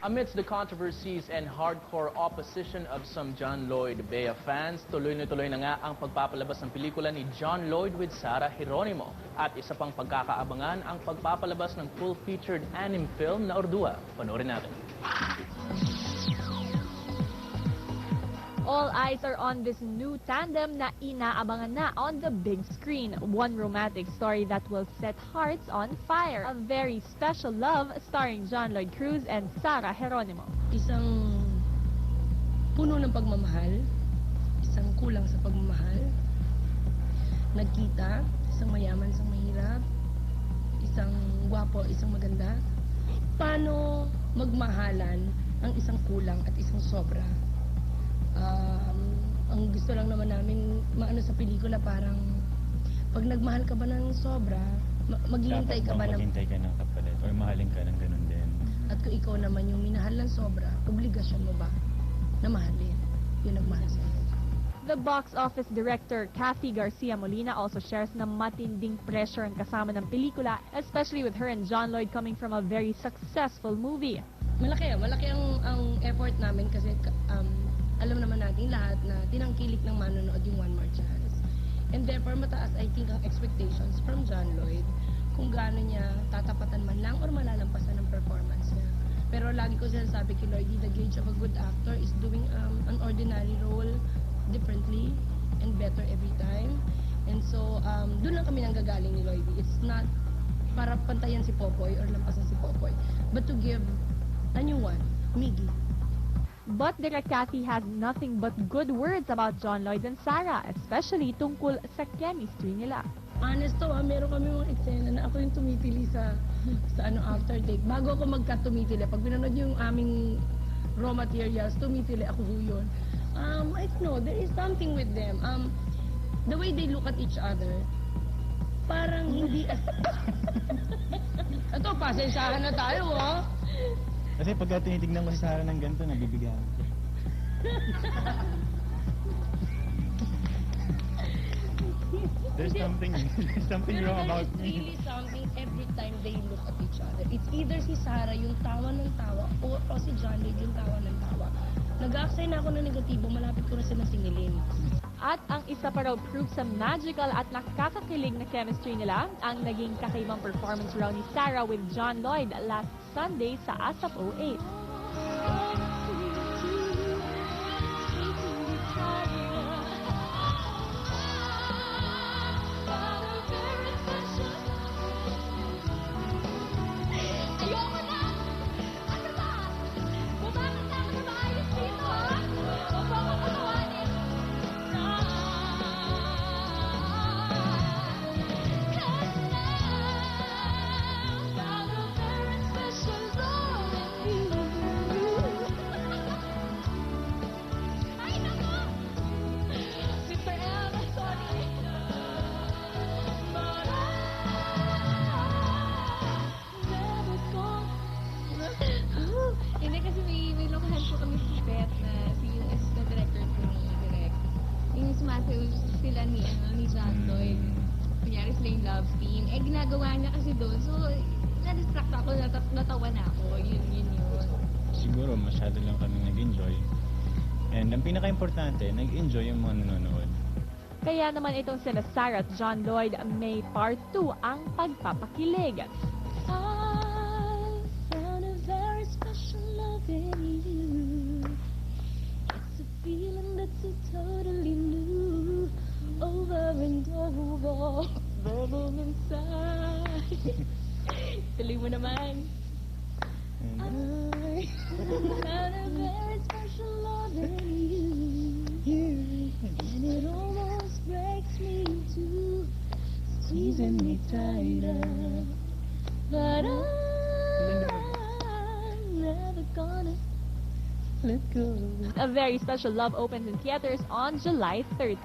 Amidst the controversies and hardcore opposition of some John Lloyd Bea fans, tuloy na nga ang pagpapalabas ng pelikula ni John Lloyd with Sarah Geronimo. At isa pang pagkakaabangan ang pagpapalabas ng full-featured anime film na Ordua. Panoorin natin. All eyes are on this new tandem na inaabangan na on the big screen. One romantic story that will set hearts on fire. A very special love starring John Lloyd Cruz and Sarah Geronimo. Isang puno ng pagmamahal, isang kulang sa pagmamahal, nagkita, isang mayaman, isang mahirap, isang gwapo, isang maganda. Paano magmahalan ang isang kulang at isang sobra? Ang gusto lang naman namin maano sa pelikula, parang pag nagmahal ka ba ng sobra, maghihintay ka ba maghintay ka ng kapalit or mahalin ka ng ganun din. At kung ikaw naman yung minahal ng sobra, obligasyon mo ba na mahalin yung nagmahal sa'yo? The box office director Kathy Garcia Molina also shares na matinding pressure ang kasama ng pelikula, especially with her and John Lloyd coming from a very successful movie. Malaki ang effort namin kasi alam naman natin lahat na tinangkilik ng manonood yung One More Chance. And therefore, mataas I think ang expectations from John Lloyd kung gaano niya tatapatan man lang or malalampasan ang performance niya. Pero lagi ko sinasabi kay Lloyd, the gauge of a good actor is doing an ordinary role differently and better every time. And so, doon lang kami nanggagaling ni Lloyd. It's not para pantayan si Popoy or lampasan si Popoy, but to give a new one, Miggy. But Direk Kathy has nothing but good words about John Lloyd and Sarah, especially tungkol sa chemistry nila. Honest to, meron kami mga eksena na ako yung tumitili sa after take. Bago ako magka-tumitili, pag pinanood yung aming raw materials, tumitili ako yun. I don't know, there is something with them. The way they look at each other, parang hindi... Ito, pasensyahan na tayo, oh. Kasi pagka tinitignan ko si Sarah ng ganito, nabibigayan ko. There's something wrong about me. Really something every time they look at each other. It's either si Sarah yung tawa ng tawa o si John Lloyd yung tawa ng tawa. Nag-aaksay na ako ng negatibo, malapit ko na silang singilin. At ang isa pa raw proof sa magical at nakakakilig na chemistry nila, ang naging kakaibang performance raw ni Sarah with John Lloyd last Sunday sa ASAP 08. Hindi kasi may lokahan po kami sa set na si yung assistant director po ni Direk. Yung sumasayaw sila ni John Lloyd. Kunyari sila yung love team. Eh, ginagawa niya kasi doon. So, na-distract ako, natawa na ako. Yun. Siguro masyado lang kami nag-enjoy. And ang pinaka-importante, nag-enjoy yung mga nanonood. Kaya naman itong sila Sarah at John Lloyd, may part 2 ang pagpapakilig. Totally new, over and over, burning inside. Tuloy mo naman. I found a very special love in you, and it almost breaks me too, squeezing me tighter. But I'm never gonna let go. A very special love opens in theaters on July 30.